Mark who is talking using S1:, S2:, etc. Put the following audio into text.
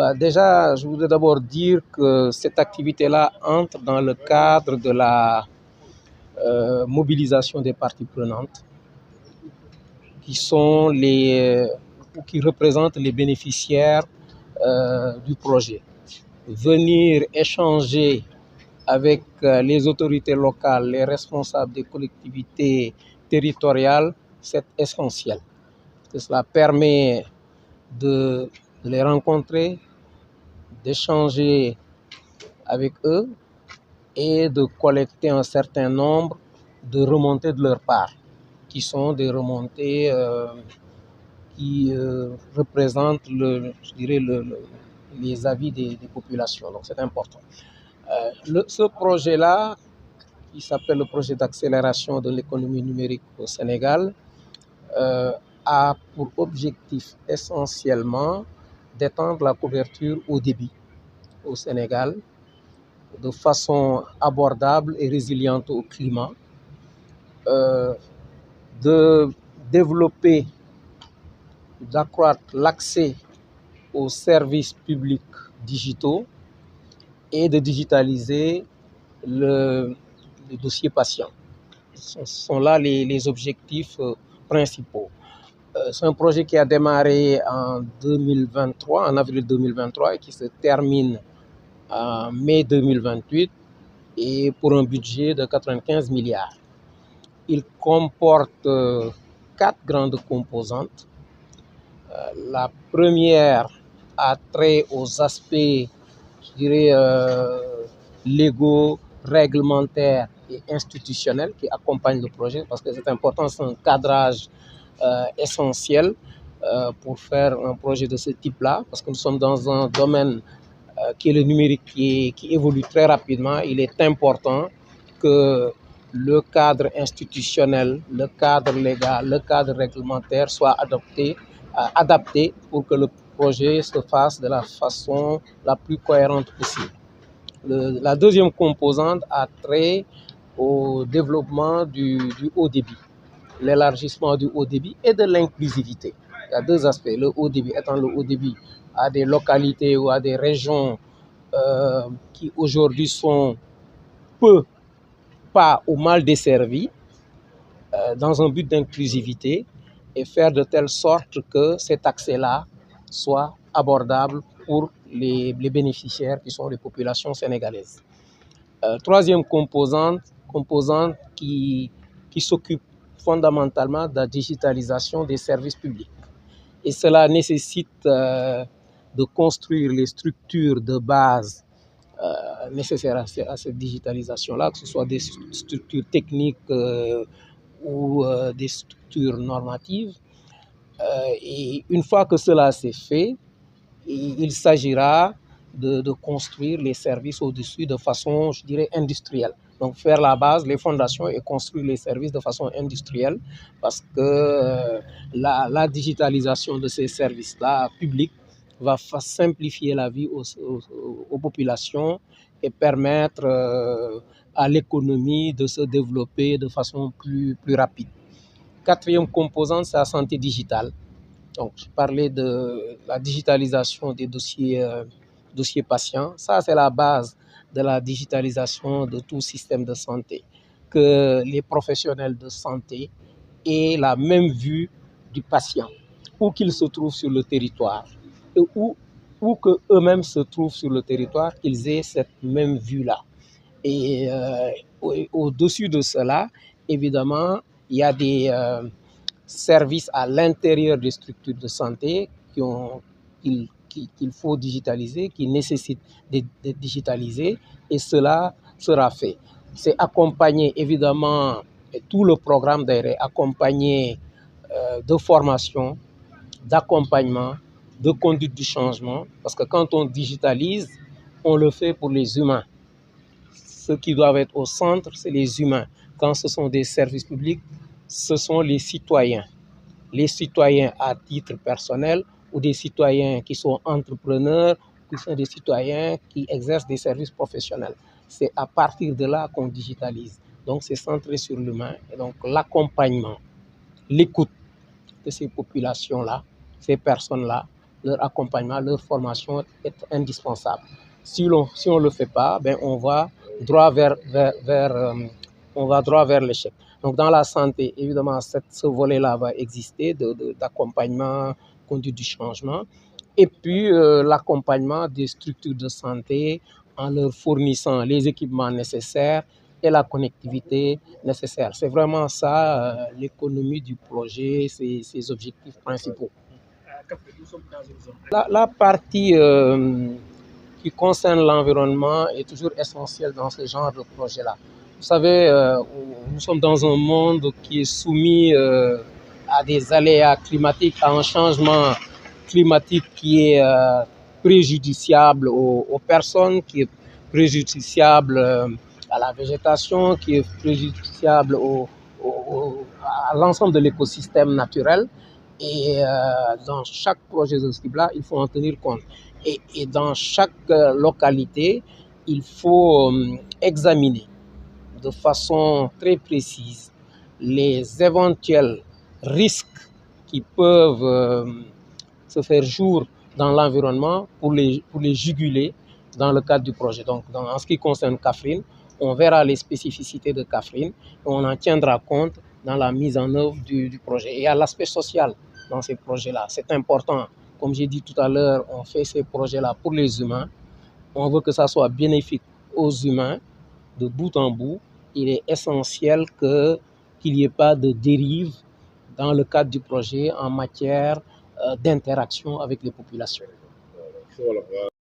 S1: Voilà, déjà, je voudrais d'abord dire que cette activité-là entre dans le cadre de la mobilisation des parties prenantes qui sont qui représentent les bénéficiaires du projet. Venir échanger avec les autorités locales, les responsables des collectivités territoriales, c'est essentiel. Cela permet de les rencontrer, d'échanger avec eux et de collecter un certain nombre de remontées de leur part, qui sont des remontées qui représentent, je dirais, les avis des populations. Donc c'est important. Ce projet-là, qui s'appelle le projet d'accélération de l'économie numérique au Sénégal, a pour objectif essentiellement d'étendre la couverture au débit au Sénégal de façon abordable et résiliente au climat, de développer, d'accroître l'accès aux services publics digitaux et de digitaliser le dossier patient. Ce sont là les objectifs principaux. C'est un projet qui a démarré en 2023, en avril 2023 et qui se termine en mai 2028 et pour un budget de 95 milliards. Il comporte 4 grandes composantes. La première a trait aux aspects, je dirais, légaux, réglementaires et institutionnels qui accompagnent le projet parce que c'est important, c'est un cadrage essentiel pour faire un projet de ce type-là parce que nous sommes dans un domaine qui est le numérique qui évolue très rapidement. Il est important que le cadre institutionnel, le cadre légal, le cadre réglementaire soient adaptés pour que le projet se fasse de la façon la plus cohérente possible. La deuxième composante a trait au développement du haut débit, l'élargissement du haut débit et de l'inclusivité. Il y a deux aspects. Le haut débit étant le haut débit à des localités ou à des régions qui aujourd'hui sont peu, pas ou mal desservies dans un but d'inclusivité et faire de telle sorte que cet accès-là soit abordable pour les bénéficiaires qui sont les populations sénégalaises. Troisième composante qui s'occupe fondamentalement de la digitalisation des services publics. Et cela nécessite de construire les structures de base nécessaires à cette digitalisation-là, que ce soit des structures techniques ou des structures normatives. Et une fois que cela s'est fait, il s'agira de construire les services au-dessus de façon, je dirais, industrielle. Donc faire la base, les fondations et construire les services de façon industrielle parce que la digitalisation de ces services-là publics va simplifier la vie aux populations et permettre à l'économie de se développer de façon plus rapide. Quatrième composante, c'est la santé digitale. Donc, je parlais de la digitalisation des dossiers patients. Ça, c'est la base de la digitalisation de tout système de santé. Que les professionnels de santé aient la même vue du patient, où qu'il se trouve sur le territoire, et où qu'eux-mêmes se trouvent sur le territoire, qu'ils aient cette même vue-là. Et au-dessus de cela, évidemment, il y a des services à l'intérieur des structures de santé qu'il faut digitaliser, qui nécessitent d'être digitalisés, et cela sera fait. C'est accompagné, évidemment, et tout le programme d'ailleurs est accompagné de formation, d'accompagnement, de conduite du changement, parce que quand on digitalise, on le fait pour les humains. Ceux qui doivent être au centre, c'est les humains. Quand ce sont des services publics, ce sont les citoyens. Les citoyens à titre personnel ou des citoyens qui sont entrepreneurs, qui sont des citoyens qui exercent des services professionnels. C'est à partir de là qu'on digitalise. Donc c'est centré sur l'humain. Et donc l'accompagnement, l'écoute de ces populations-là, ces personnes-là, leur accompagnement, leur formation est indispensable. Si on le fait pas, ben on va droit vers l'échec. Donc dans la santé, évidemment, ce volet-là va exister d'accompagnement, conduite du changement. Et puis l'accompagnement des structures de santé en leur fournissant les équipements nécessaires et la connectivité nécessaire. C'est vraiment ça l'économie du projet, ses objectifs principaux. La partie qui concerne l'environnement est toujours essentielle dans ce genre de projet-là. Vous savez, nous sommes dans un monde qui est soumis à des aléas climatiques, à un changement climatique qui est préjudiciable aux personnes, qui est préjudiciable à la végétation, qui est préjudiciable à l'ensemble de l'écosystème naturel. Et dans chaque projet de ce type-là, il faut en tenir compte. Et dans chaque localité, il faut examiner de façon très précise les éventuels risques qui peuvent se faire jour dans l'environnement pour les juguler dans le cadre du projet. Donc, en ce qui concerne Kaffrine, on verra les spécificités de Kaffrine et on en tiendra compte dans la mise en œuvre du projet. Et il y a l'aspect social dans ces projets-là. C'est important. Comme j'ai dit tout à l'heure, on fait ces projets-là pour les humains. On veut que ça soit bénéfique aux humains de bout en bout. Il est essentiel qu'il n'y ait pas de dérive dans le cadre du projet en matière d'interaction avec les populations.